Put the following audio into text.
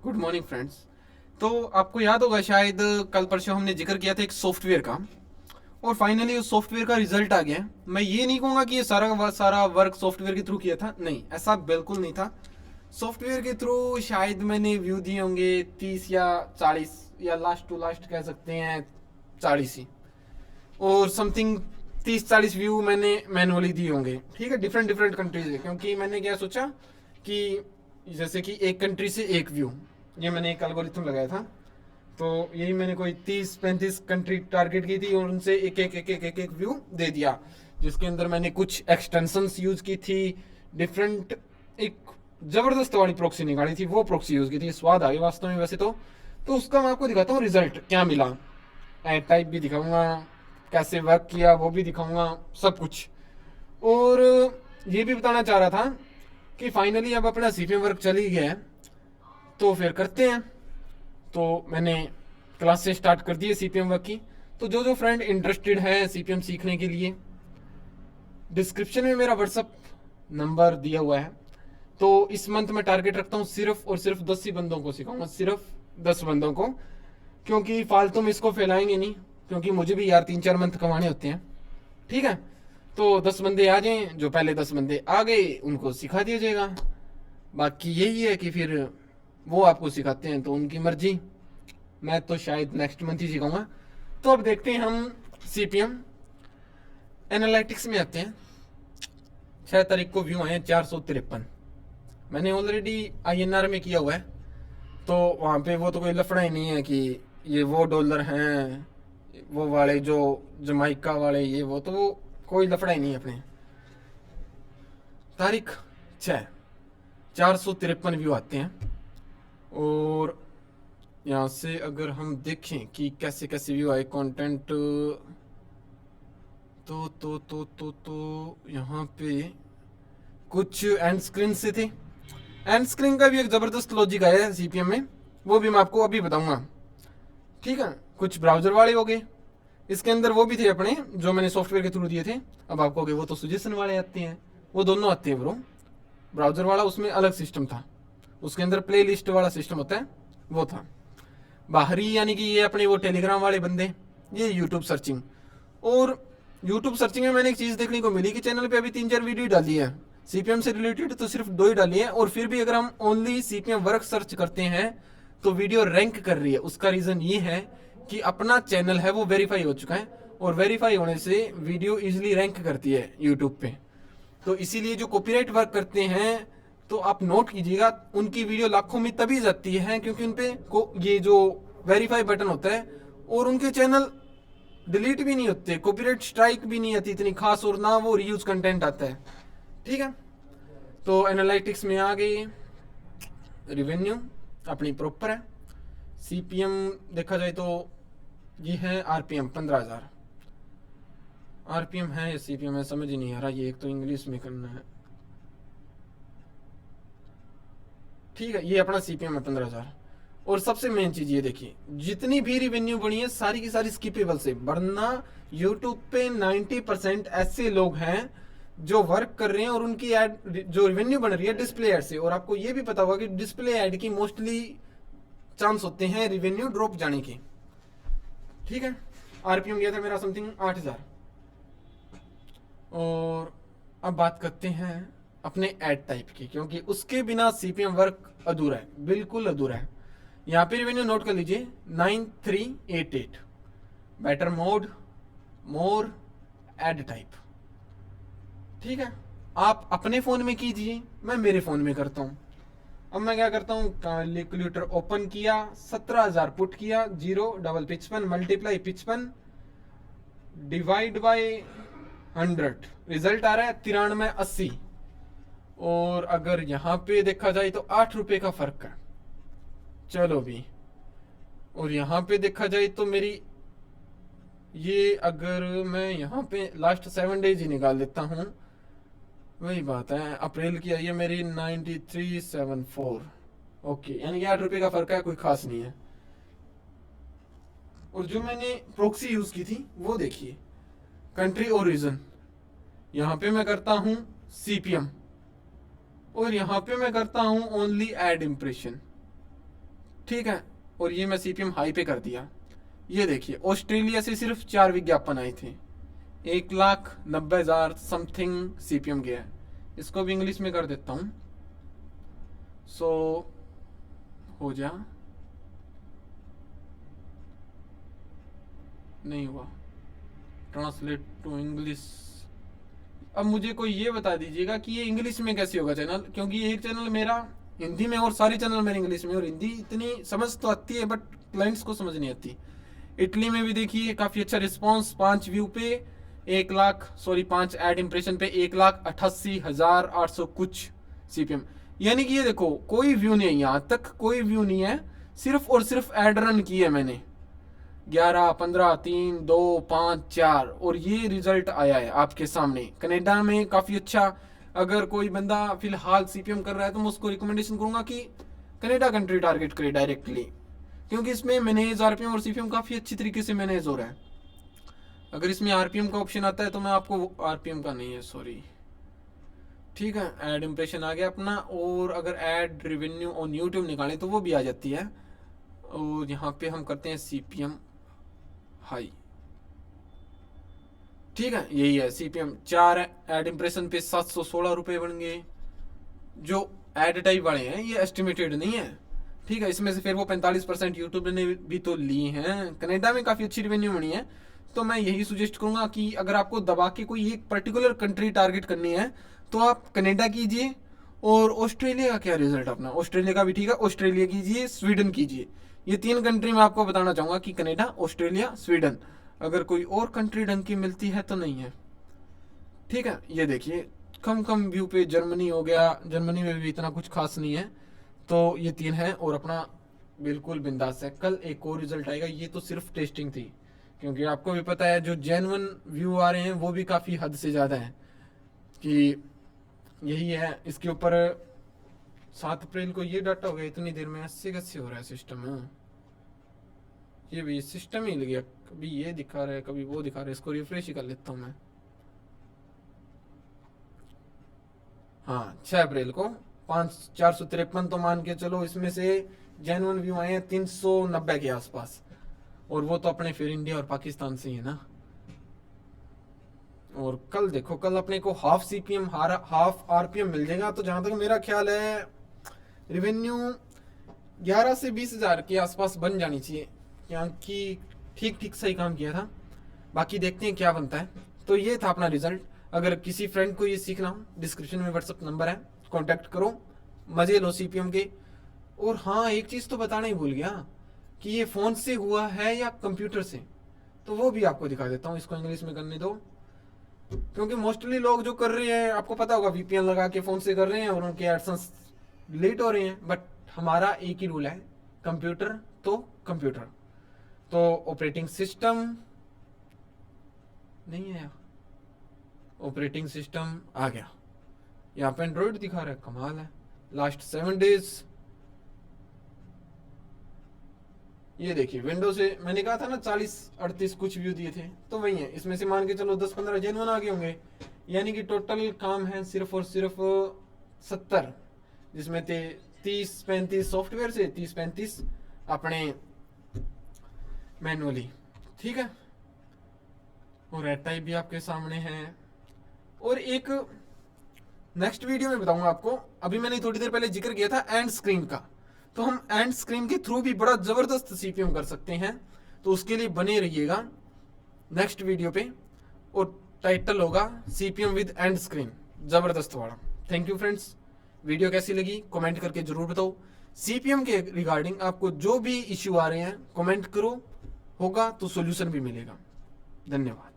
Good morning friends. तो आपको याद होगा शायद कल परसों हमने जिक्र किया था एक सॉफ्टवेयर का, और फाइनली उस सॉफ्टवेयर का रिजल्ट आ गया। मैं ये नहीं कहूँगा कि ये सारा वर्क सॉफ्टवेयर के थ्रू किया था, नहीं, ऐसा बिल्कुल नहीं था। सॉफ्टवेयर के थ्रू शायद मैंने व्यू दिए होंगे 30 या 40, या लास्ट टू लास्ट कह सकते हैं 40 ही, और समथिंग 30-40 व्यू मैंने मैनुअली दिए होंगे। ठीक है, डिफरेंट डिफरेंट कंट्रीज के, क्योंकि मैंने क्या सोचा कि जैसे कि एक कंट्री से एक व्यू, ये मैंने एक एल्गोरिथम लगाया था। तो यही मैंने कोई 30-35 कंट्री टारगेट की थी और उनसे एक एक व्यू दे दिया, जिसके अंदर मैंने कुछ एक्सटेंशंस यूज की थी, डिफरेंट, एक जबरदस्त वाली प्रोक्सी निकाली थी, वो प्रोक्सी यूज की थी। स्वाद आ गया वास्तव में वैसे तो उसका मैं आपको दिखाता हूँ रिजल्ट क्या मिला। एड टाइप भी दिखाऊंगा, कैसे वर्क किया वो भी दिखाऊंगा, सब कुछ। और ये भी बताना चाह रहा था कि फाइनली अब अपना सीपीएम वर्क चल ही गया है, तो फिर करते हैं। तो मैंने क्लासेस स्टार्ट कर दी है सीपीएम वर्क की। तो जो जो फ्रेंड इंटरेस्टेड है सीपीएम सीखने के लिए, डिस्क्रिप्शन में मेरा व्हाट्सअप नंबर दिया हुआ है। तो इस मंथ में टारगेट रखता हूँ सिर्फ और सिर्फ 10 ही बंदों को सिखाऊंगा, सिर्फ 10 बंदों को, क्योंकि फालतू में इसको फैलाएंगे नहीं, क्योंकि मुझे भी यार 3-4 मंथ कमाने होते हैं। ठीक है, तो 10 बंदे आ जाएं, जो पहले 10 बंदे आ गए उनको सिखा दिया जाएगा। बाकी यही है कि फिर वो आपको सिखाते हैं तो उनकी मर्जी, मैं तो शायद नेक्स्ट मंथ ही सिखाऊंगा। तो अब देखते हैं हम सीपीएम एनालिटिक्स में आते हैं। 6 तारीख को व्यू आए हैं 453। मैंने ऑलरेडी आईएनआर में किया हुआ है, तो वहाँ पे वो तो कोई लफड़ा ही नहीं है कि ये वो डॉलर हैं, वो वाले जो जमाइका वाले, ये वो, तो वो कोई लफड़ा ही नहीं है अपने। तारीख 6, 453 व्यू आते हैं। और यहाँ से अगर हम देखें कि कैसे कैसे व्यू आए कंटेंट, तो यहाँ पे कुछ एंड स्क्रीन से थे। एंड स्क्रीन का भी एक ज़बरदस्त लॉजिक आया है सीपीएम में, वो भी मैं आपको अभी बताऊंगा। ठीक है, कुछ ब्राउज़र वाले हो गए, इसके अंदर वो भी थे अपने जो मैंने सॉफ्टवेयर के थ्रू दिए थे। अब आपको वो तो सजेशन वाले आते हैं, वो दोनों आते हैं ब्रो। ब्राउज़र वाला उसमें अलग सिस्टम था, उसके अंदर प्ले लिस्ट वाला सिस्टम होता है, वो था। बाहरी यानी कि ये अपने वो टेलीग्राम वाले बंदे, ये यूट्यूब सर्चिंग। और यूट्यूब सर्चिंग में मैंने एक चीज़ देखने को मिली कि चैनल पे अभी 3-4 वीडियो डाली है सीपीएम से रिलेटेड, तो सिर्फ 2 ही डाली है, और फिर भी अगर हम ओनली सीपीएम वर्क सर्च करते हैं तो वीडियो रैंक कर रही है। उसका रीज़न ये है कि अपना चैनल है वो वेरीफाई हो चुका है, और वेरीफाई होने से वीडियो इजिली रैंक करती है यूट्यूब पे। तो इसीलिए जो कॉपीराइट वर्क करते हैं, तो आप नोट कीजिएगा, उनकी वीडियो लाखों में तभी जाती है क्योंकि उन पे ये जो वेरीफाई बटन होता है, और उनके चैनल डिलीट भी नहीं होते, कॉपीराइट स्ट्राइक भी नहीं आती इतनी खास, और ना वो रीयूज कंटेंट आता है। ठीक है, तो एनालिटिक्स में आ गई, रिवेन्यू अपनी प्रॉपर है। सीपीएम देखा जाए तो ये है आरपीएम 15,000 आरपीएम है या सीपीएम है समझ ही नहीं आ रहा, ये एक तो इंग्लिश में करना है। ठीक है, ये अपना सीपीएम है 15,000। और सबसे मेन चीज ये देखिए, जितनी भी रिवेन्यू बनी है सारी की सारी स्किपेबल से, वरना यूट्यूब पे 90% ऐसे लोग हैं जो वर्क कर रहे हैं और उनकी एड जो रिवेन्यू बन रही है डिस्प्ले एड से। और आपको ये भी पता होगा कि डिस्प्ले एड की मोस्टली चांस होते हैं रिवेन्यू ड्रॉप जाने के। ठीक है, आरपीएम गया था मेरा समथिंग 8,000। और अब बात करते हैं अपने एड टाइप की, क्योंकि उसके बिना सीपीएम वर्क अधूरा है, बिल्कुल अधूरा है। यहाँ पे रिवेन्यू नोट कर लीजिए 9388, बेटर मोड, मोर, एड टाइप। ठीक है, आप अपने फ़ोन में कीजिए, मैं मेरे फ़ोन में करता हूँ। अब मैं क्या करता हूँ, कैलकुलेटर ओपन किया, 17,000 पुट किया, 0 double 55 multiply 55 divide by 100, result आ रहा है 9380। और अगर यहाँ पे देखा जाए तो 8 रुपये का फर्क है, चलो भी। और यहाँ पे देखा जाए तो मेरी ये, अगर मैं यहाँ पे लास्ट 7 डेज ही निकाल देता हूँ, वही बात है, अप्रैल की आई है मेरी 9374। ओके, यानी कि 8 रुपये का फर्क है, कोई खास नहीं है। और जो मैंने प्रोक्सी यूज की थी वो देखिए, कंट्री और रीजन, यहाँ पे मैं करता हूँ सीपीएम, और यहाँ पे मैं करता हूँ ओनली ऐड इम्प्रेशन, ठीक है। और ये मैं सीपीएम हाई पे कर दिया। ये देखिए ऑस्ट्रेलिया से सिर्फ 4 विज्ञापन आए थे, 1,90,000 समथिंग सीपीएम गया है। इसको भी इंग्लिश में कर देता हूँ, सो हो जा, नहीं हुआ ट्रांसलेट टू इंग्लिश। अब मुझे कोई ये बता दीजिएगा कि ये इंग्लिश में कैसे होगा चैनल, क्योंकि एक चैनल मेरा हिंदी में और सारे चैनल मेरे इंग्लिश में, और हिंदी इतनी समझ तो आती है बट क्लाइंट्स को समझ नहीं आती। इटली में भी देखिए काफ़ी अच्छा रिस्पांस, 5 व्यू पे 5 ऐड इम्प्रेशन पे 1,88,800 कुछ सीपीएम। यानी कि ये देखो कोई व्यू नहीं है, यहाँ तक कोई व्यू नहीं है, सिर्फ और सिर्फ ऐड रन की है मैंने 11, 15, 3, 2, 5, 4, और ये रिजल्ट आया है आपके सामने। कनाडा में काफ़ी अच्छा, अगर कोई बंदा फिलहाल सीपीएम कर रहा है तो मैं उसको रिकमेंडेशन करूंगा कि कनाडा कंट्री टारगेट करे डायरेक्टली, क्योंकि इसमें मैनेज आरपीएम और सीपीएम काफ़ी अच्छी तरीके से मैनेज हो रहा है। अगर इसमें आरपीएम का ऑप्शन आता है तो मैं आपको, आरपीएम का नहीं है सॉरी, ठीक है, ऐड इम्प्रेशन आ गया अपना। और अगर ऐड रेवेन्यू ऑन यूट्यूब निकालें तो वो भी आ जाती है। और यहाँ पे हम करते हैं सीपीएम हाई, ठीक है, यही है सीपीएम। 4 ऐड इम्प्रेशन पे 716 रुपए बन गए। जो ऐड टाइप वाले हैं ये एस्टिमेटेड नहीं है, ठीक है। इसमें से फिर वो 45% यूट्यूब ने भी तो ली हैं। कनाडा में काफ़ी अच्छी रेवेन्यू बनी है। तो मैं यही सुजेस्ट करूंगा कि अगर आपको दबा के कोई एक पर्टिकुलर कंट्री टारगेट करनी है तो आप कनाडा कीजिए। और ऑस्ट्रेलिया का क्या रिजल्ट अपना, ऑस्ट्रेलिया का भी ठीक है, ऑस्ट्रेलिया कीजिए, स्वीडन कीजिए। ये 3 कंट्री मैं आपको बताना चाहूंगा कि कनाडा, ऑस्ट्रेलिया, स्वीडन। अगर कोई और कंट्री ढंग की मिलती है तो नहीं है, ठीक है। ये देखिए कम व्यू पे जर्मनी हो गया, जर्मनी में भी इतना कुछ खास नहीं है। तो ये 3 है और अपना बिल्कुल बिंदास है। कल एक और रिजल्ट आएगा, ये तो सिर्फ टेस्टिंग थी, क्योंकि आपको भी पता है जो जेन्युइन व्यू आ रहे हैं वो भी काफ़ी हद से ज़्यादा है। कि यही है इसके ऊपर 7 अप्रैल को ये डाटा हो गया, इतनी देर में ऐसे कैसे हो रहा है सिस्टम में। ये भी सिस्टम ही लग गया, कभी ये दिखा रहा है कभी वो दिखा रहा है। इसको रिफ्रेश ही कर लेता हूँ मैं। हाँ 6 अप्रैल को 453 तो मान के चलो, इसमें से जेन्युइन व्यू आए हैं 390 के आसपास, और वो तो अपने फिर इंडिया और पाकिस्तान से ही है ना। और कल देखो, कल अपने को हाफ सीपीएम हाफ आरपीएम मिल जाएगा। तो जहां तक मेरा ख्याल है रेवेन्यू 11 से 20,000 के आसपास बन जानी चाहिए, क्योंकि ठीक सही काम किया था। बाकी देखते हैं क्या बनता है। तो ये था अपना रिजल्ट। अगर किसी फ्रेंड को ये सीखना हो, डिस्क्रिप्शन में व्हाट्सअप नंबर है, कांटेक्ट करो, मजे लो सीपीएम के। और हाँ एक चीज़ तो बताना ही भूल गया कि ये फ़ोन से हुआ है या कंप्यूटर से, तो वो भी आपको दिखा देता हूँ। इसको इंग्लिश में करने दो, क्योंकि मोस्टली लोग जो कर रहे हैं आपको पता होगा वीपीएन लगा के फ़ोन से कर रहे हैं और उनके एडसेंस लेट हो रहे हैं। बट हमारा एक ही रूल है, कंप्यूटर तो कंप्यूटर। तो ऑपरेटिंग सिस्टम नहीं है, ऑपरेटिंग सिस्टम आ गया। यहाँ पे एंड्रॉइड दिखा रहा है, कमाल है। लास्ट 7 डेज, ये देखिए विंडो से मैंने कहा था ना 40-38 कुछ व्यू दिए थे, तो वही है। इसमें से मान के चलो 10-15 जेन्युइन आ गए होंगे, यानी कि टोटल काम है सिर्फ और सिर्फ 70, जिसमें थे 30-35 सॉफ्टवेयर से, 30-35 अपने मैनुअली, ठीक है। और रेड टाइप भी आपके सामने है। और एक नेक्स्ट वीडियो में बताऊंगा आपको, अभी मैंने थोड़ी देर पहले जिक्र किया था एंड स्क्रीन का, तो हम एंड स्क्रीन के थ्रू भी बड़ा जबरदस्त सीपीएम कर सकते हैं। तो उसके लिए बने रहिएगा नेक्स्ट वीडियो पे, और टाइटल होगा सीपीएम विद एंड स्क्रीन, जबरदस्त वाला। थैंक यू फ्रेंड्स, वीडियो कैसी लगी कमेंट करके जरूर बताओ। सीपीएम के रिगार्डिंग आपको जो भी इश्यू आ रहे हैं कमेंट करो, होगा तो सोल्यूशन भी मिलेगा। धन्यवाद।